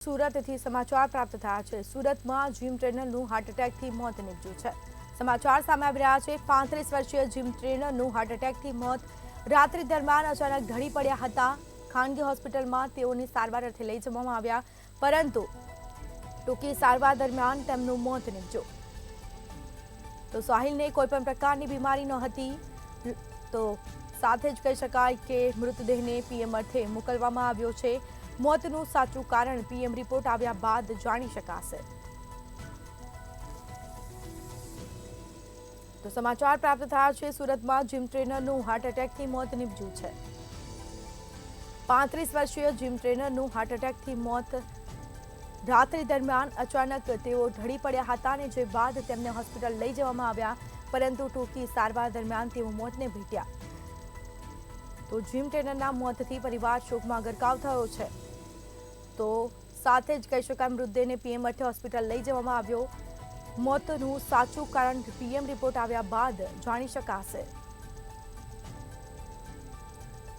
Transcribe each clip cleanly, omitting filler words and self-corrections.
સુરતથી સમાચાર પ્રાપ્ત થયા છે। સુરતમાં જીમ ટ્રેનરનું હાર્ટ એટેકથી મોત નીપજ્યું છે। સમાચાર સામે આવી રહ્યા છે। 35 વર્ષીય જીમ ટ્રેનરનું હાર્ટ એટેકથી મોત રાત્રિ દરમિયાન અચાનક ઢળી પડ્યા હતા। ખાનગી હોસ્પિટલમાં તેઓની સારવાર અર્થે લઈ જવામાં આવ્યા, પરંતુ ટૂંકી સારવાર દરમિયાન તેમનું મોત નીપજ્યું। તો સાહિલને કોઈપણ પ્રકારની બીમારી નહોતી, તો સાથે જ કહી શકાય કે મૃતદેહને પીએમ અર્થે મોકલવામાં આવ્યો છે। મોતનું સાચું કારણ પીએમ રિપોર્ટ આવ્યા બાદ જાણી શકાશે। તો સમાચાર પ્રાપ્ત થયા છે। સુરતમાં જીમ ટ્રેનરનું હાર્ટ એટેકથી મોત નીપજ્યું છે। 35 વર્ષીય જીમ ટ્રેનરનું હાર્ટ એટેકથી મોત રાત્રિ દરમિયાન અચાનક તેઓ ઢળી પડ્યા હતા અને જે બાદ તેમને હોસ્પિટલ લઈ જવામાં આવ્યા, પરંતુ ટૂંકી સારવાર દરમિયાન તેઓ મોતને ભેટ્યા। તો જીમ ટ્રેનરના મોતથી પરિવાર શોકમાં ગરકાવ થયો છે। તો સાથે જ કહી શકાય મૃતદેહને પીએમ અર્થે હોસ્પિટલ લઈ જવામાં આવ્યો। મોતનું સાચું કારણ પીએમ રિપોર્ટ આવ્યા બાદ જાણી શકાશે।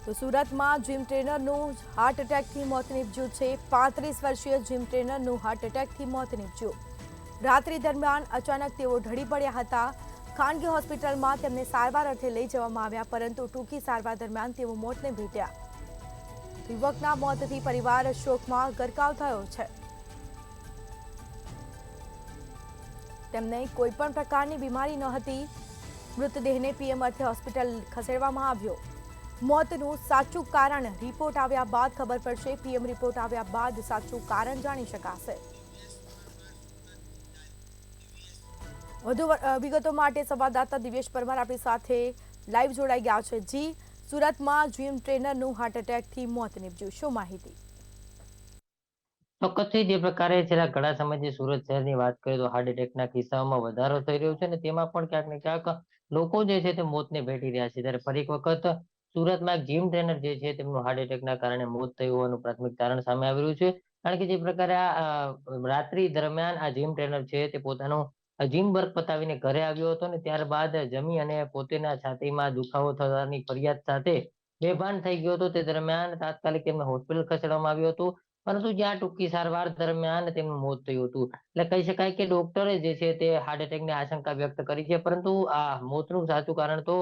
તો સુરતમાં જીમ ટ્રેનરનું હાર્ટ એટેકથી મોત નીપજ્યું છે। 35 વર્ષીય જીમ ટ્રેનરનું હાર્ટ એટેકથી મોત નીપજ્યું। રાત્રિ દરમિયાન અચાનક તેઓ ઢળી પડ્યા હતા। ખાનગી હોસ્પિટલમાં તેમને સારવાર અર્થે લઈ જવામાં આવ્યા, પરંતુ ટૂંકી સારવાર દરમિયાન તેઓ મોતને ભેટ્યા। યુવકના મોતથી પરિવાર શોકમાં ગરકાવ થયો છે। તેમને કોઈપણ પ્રકારની બીમારી નહોતી। મૃતદેહને પીએમ અર્થે હોસ્પિટલ ખસેડવામાં આવ્યો। મોતનું સાચું કારણ રિપોર્ટ આવ્યા બાદ ખબર પડશે। પીએમ રિપોર્ટ આવ્યા બાદ સાચું કારણ જાણી શકાશે। વધુ વિગતો માટે સંવાદદાતા દિવ્યેશ પરમાર આપણી સાથે લાઈવ જોડાઈ ગયા છે। જી, સુરતમાં જીમ ટ્રેનરનું હાર્ટ એટેકથી મોત નીપજ્યું, શું માહિતી? ચોક્કસથી જે પ્રકારે છેલ્લા ઘણા સમયથી સુરત શહેરની વાત કરીએ તો હાર્ટ એટેકના કિસ્સાઓમાં વધારો થઈ રહ્યો છે, અને તેમાં પણ ક્યાંક ને ક્યાંક લોકો જે છે તે મોતને ભેટી રહ્યા છે। ત્યારે ફરી એક વખત સુરતમાં એક જીમ ટ્રેનર જે છે તેમનું હાર્ટ એટેકના કારણે મોત થયું હોવાનું પ્રાથમિક તારણ સામે આવી રહ્યું છે। કારણ કે જે પ્રકારે રાત્રિ દરમિયાન આ જીમ ટ્રેનર છે તે પોતાનું જીમ વર્ક પતાવીને ઘરે આવ્યો હતો, ને ત્યારબાદ જમી અને પોતાના છાતીમાં દુખાવો થવાની ફરિયાદ સાથે બેભાન થઈ ગયો હતો। તે દરમિયાન તાત્કાલિક તેમને હોસ્પિટલ ખસેડવામાં આવ્યું હતું, પરંતુ જ્યાં ટૂંકી સારવાર દરમિયાન તેમનું મોત થયું હતું। એટલે કહી શકાય કે ડોક્ટરે જે છે તે હાર્ટ એટેકની આશંકા વ્યક્ત કરી છે, પરંતુ આ મોતનું સાચું કારણ તો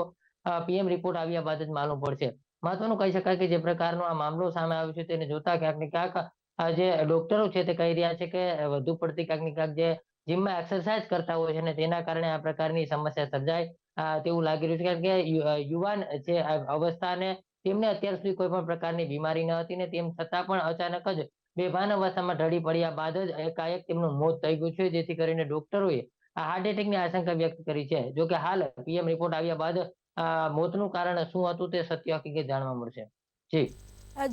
પીએમ રિપોર્ટ આવ્યા બાદ જ માલુમ પડશે। મહત્વનું કહી શકાય કે જે પ્રકારનો આ મામલો સામે આવ્યો છે તેને જોતા ક્યાંક ને ક્યાંક આ જે ડોક્ટરો છે તે કહી રહ્યા છે કે વધુ પડતી ક્યાંક ને ક્યાંક જે જીમમાં એક્સરસાઇઝ કરતા હોય છે ને તેના કારણે આ પ્રકારની સમસ્યા સર્જાય તેવું લાગી રહ્યું છે। કારણ કે યુવાન જે અવસ્થાને તેમને અત્યાર સુધી કોઈ પણ પ્રકારની બીમારી ન હતી, ને તેમ છતાં પણ અચાનક જ બેભાન અવસ્થામાં ઢળી પડ્યા બાદ જ એકાએક તેમનું મોત થઈ ગયું છે, જેથી કરીને ડોક્ટરોએ આ હાર્ટ એટેકની આશંકા વ્યક્ત કરી છે। જો કે હાલ પીએમ રિપોર્ટ આવ્યા બાદ મોતનું કારણ શું હતું તે સત્ય હકીકત જાણવા મળશે। જી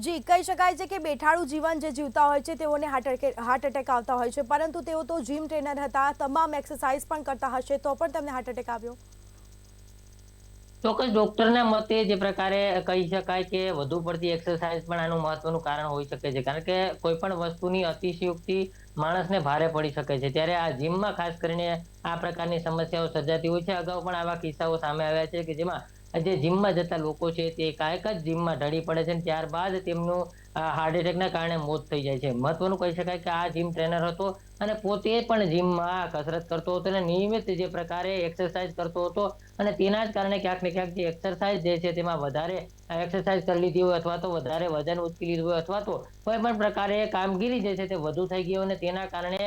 જી, કહી શકાય છે કે બેઠાડું જીવન જે જીવતા હોય છે તેઓને હાર્ટ એટેક આવતા હોય છે, પરંતુ તેઓ તો જીમ ટ્રેનર હતા, તમામ એક્સરસાઇઝ પણ કરતા હશે, તો પણ તેમને હાર્ટ એટેક આવ્યો? ચોક્કસ ડોક્ટરના મતે જે પ્રકારે કહી શકાય કે વધુ પડતી એક્સરસાઇઝ પણ આનું મહત્વનું કારણ હોઈ શકે છે। કારણ કે કોઈ પણ વસ્તુની અતિશયોક્તિ માણસને ભારે પડી શકે છે। ત્યારે આ જીમમાં ખાસ કરીને આ પ્રકારની સમસ્યાઓ સર્જાતી હોય છે। અગાઉ પણ આવા કિસ્સાઓ સામે આવ્યા છે કે જેમાં જે જીમમાં જતા લોકો છે તે એકાએક જ જીમમાં ઢળી પડે છે, અને ત્યારબાદ તેમનું હાર્ટ એટેકના કારણે મોત થઈ જાય છે। મહત્વનું કહી શકાય કે આ જીમ ટ્રેનર હતો અને પોતે પણ જીમમાં કસરત કરતો હતો અને નિયમિત જે પ્રકારે એક્સરસાઇઝ કરતો હતો, અને તેના જ કારણે ક્યાંક ને ક્યાંક જે એક્સરસાઇઝ જે છે તેમાં વધારે એક્સરસાઇઝ કરી લીધી હોય, અથવા તો વધારે વજન ઉચકી લીધું હોય, અથવા તો કોઈ પણ પ્રકારે કામગીરી જે છે તે વધુ થઈ ગઈ હોય અને તેના કારણે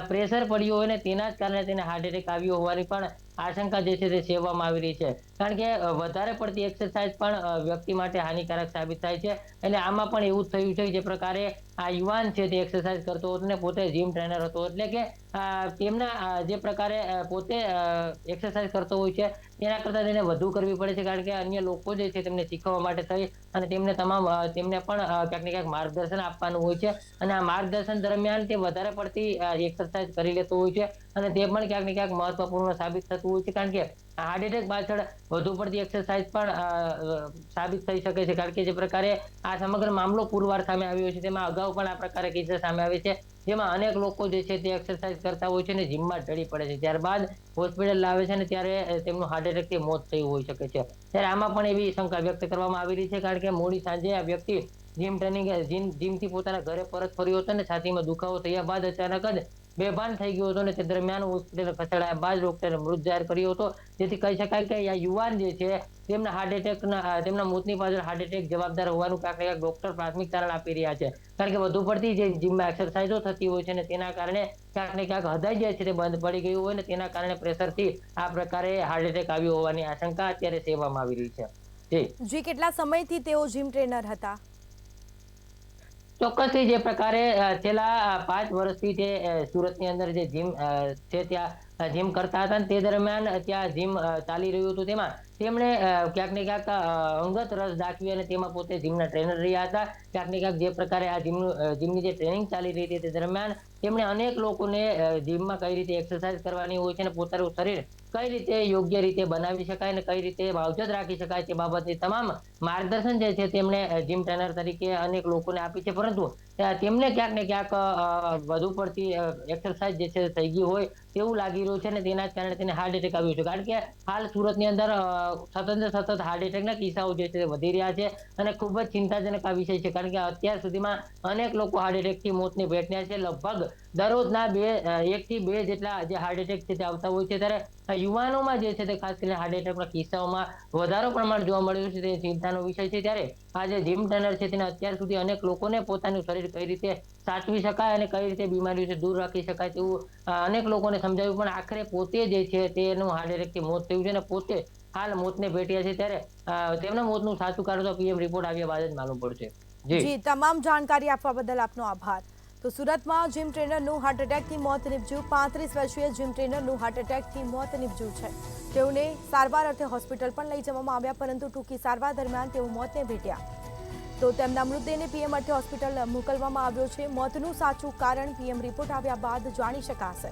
પ્રેશર પડ્યું હોય, ને તેના જ કારણે તેને હાર્ટ એટેક આવ્યો હોવાની પણ આશંકા જે છે તે સેવવામાં આવી રહી છે। કારણ કે વધારે પડતી એક્સરસાઇઝ પણ વ્યક્તિ માટે હાનિકારક સાબિત થાય છે। એટલે આમાં પણ એવું જ થયું છે, જે પ્રકારે આ યુવાન છે તે એક્સરસાઇઝ કરતો હતો ને પોતે જીમ ટ્રેનર હતો, એટલે કે તેમના જે પ્રકારે પોતે એક્સરસાઇઝ કરતો હોય છે તેના કરતાં તેને વધુ કરવી પડે છે। કારણ કે અન્ય લોકો જે છે તેમને શીખવવા માટે થઈ અને તેમને પણ ક્યાંક ને ક્યાંક માર્ગદર્શન આપવાનું હોય છે, અને આ માર્ગદર્શન દરમિયાન તે વધારે પડતી એક્સરસાઇઝ કરી લેતો હોય છે, અને તે પણ ક્યાંક ને ક્યાંક મહત્વપૂર્ણ સાબિત થતું હોય છે। કારણ કે હાર્ટ એટેક પાછળ વધુ પડતી એક્સરસાઇઝ પણ સાબિત થઈ શકે છે। કારણ કે જે પ્રકારે આ સમગ્ર મામલો પુરવાર સામે આવ્યો છે તેમાં અગાઉ પણ આ પ્રકારે કિસ્સા સામે આવે છે, જેમાં અનેક લોકો જે છે તે એક્સરસાઇઝ કરતા હોય છે ને જીમમાં ઢળી પડે છે, ત્યારબાદ હોસ્પિટલ લાવે છે ને ત્યારે તેમનું હાર્ટ એટેકથી મોત થયું હોઈ શકે છે। ત્યારે આમાં પણ એવી શંકા વ્યક્ત કરવામાં આવી રહી છે, કારણ કે મોડી સાંજે આ વ્યક્તિ જીમથી પોતાના ઘરે પરત ફર્યો હતો ને છાતીમાં દુખાવો થયા બાદ અચાનક જ બેભાન થઈ ગયો હતો ને તે દરમિયાન હોસ્પિટલ ખસેડાયા બાદ ડોક્ટરે મૃત જાહેર કર્યો હતો. જેથી કહી શકાય કે આ યુવાન જે છે તેમના મોતની પાછળ હાર્ટ એટેક જવાબદાર હોવાનું ક્યાંક ને ક્યાંક ડોક્ટર પ્રાથમિક કારણ આપી રહ્યા છે. કારણ કે વધુ પડતી જે જીમમાં એક્સરસાઇઝો થતી હોય છે ને તેના કારણે ક્યાંક ને ક્યાંક હૃદય જે છે તે બંધ પડી ગયું હોય ને તેના કારણે પ્રેશરથી આ પ્રકારે હાર્ટ એટેક આવ્યો હોવાની આશંકા અત્યારે સેવામાં આવી રહી છે. જી, કેટલા સમયથી તેઓ જીમ ટ્રેનર હતા? ચોક્કસથી જે પ્રકારે છેલ્લા 5 વર્ષથી તે સુરતની અંદર જે જીમ છે ત્યાં જીમ કરતા હતા ને તે દરમિયાન ત્યાં જીમ ચાલી રહ્યું હતું. તેમાં તેમણે ક્યાંક ને ક્યાંક અંગત રસ દાખવી અને તેમાં પોતે જીમના ટ્રેનર રહ્યા હતા. ક્યાંક ને ક્યાંક જે પ્રકારે આ જીમની જે ટ્રેનિંગ ચાલી રહી હતી તે દરમિયાન તેમણે અનેક લોકોને જીમમાં કઈ રીતે એક્સરસાઇઝ કરવાની હોય છે અને પોતાનું શરીર કઈ રીતે યોગ્ય રીતે બનાવી શકાય અને કઈ રીતે માવજત રાખી શકાય તે બાબતે તમામ માર્ગદર્શન જે છે તેમણે જીમ ટ્રેનર તરીકે અનેક લોકોને આપી છે. પરંતુ તેમને ક્યાંક ને ક્યાંક વધુ પડતી એક્સરસાઇઝ જે છે થઈ ગઈ હોય તેવું લાગી રહ્યું છે અને તેના જ કારણે તેને હાર્ટ એટેક આવ્યો છે. કારણ કે હાલ સુરતની અંદર સતત હાર્ટ એટેકના કિસ્સાઓ જે છે વધી રહ્યા છે અને ખૂબ જ ચિંતાજનક આ વિષય છે. કારણ કે અત્યાર સુધીમાં અનેક લોકો હાર્ટ એટેકથી મોતને ભેટ્યા છે. લગભગ દરરોજના 1 થી 2 જેટલા જે હાર્ટ એટેક છે તે આવતા હોય છે. ત્યારે યુવાનોમાં જે છે તે ખાસ કરીને હાર્ટ એટેકના કિસ્સાઓમાં વધારો પ્રમાણ જોવા મળ્યું છે. તે ચિંતાનો વિષય છે. ત્યારે આ જે જીમ ટ્રેનર છે તેને અત્યાર સુધી અનેક લોકોને પોતાનું શરીર કઈ રીતે સાચવી શકાય અને કઈ રીતે બીમારીઓથી દૂર રાખી શકાય તેવું અનેક લોકોને સમજાવ્યું, પણ આખરે પોતે જે છે તેનું હાર્ટ એટેકથી મોત થયું છે અને પોતે હાલ મોતને ભેટ્યા છે. ત્યારે તેમના મોતનું સાચું કારણ તો પીએમ રિપોર્ટ આવ્યા બાદ જ માલુમ પડશે. જી, તમામ જાણકારી આપવા બદલ આપનો આભાર. તો સુરતમાં જીમ ટ્રેનરનું હાર્ટ એટેકથી મોત નીપજ્યું. 35 વર્ષીય જીમ ટ્રેનરનું હાર્ટ એટેકથી મોત નીપજ્યું છે. તેઓને સારવાર અર્થે હોસ્પિટલ પણ લઈ જવામાં આવ્યા, પરંતુ ટૂંકી સારવાર દરમિયાન તેઓ મોતને ભેટ્યા. તો તેમના મૃતદેહને પીએમ અર્થે હોસ્પિટલ મોકલવામાં આવ્યો છે. મોતનું સાચું કારણ પીએમ રિપોર્ટ આવ્યા બાદ જાણી શકાશે.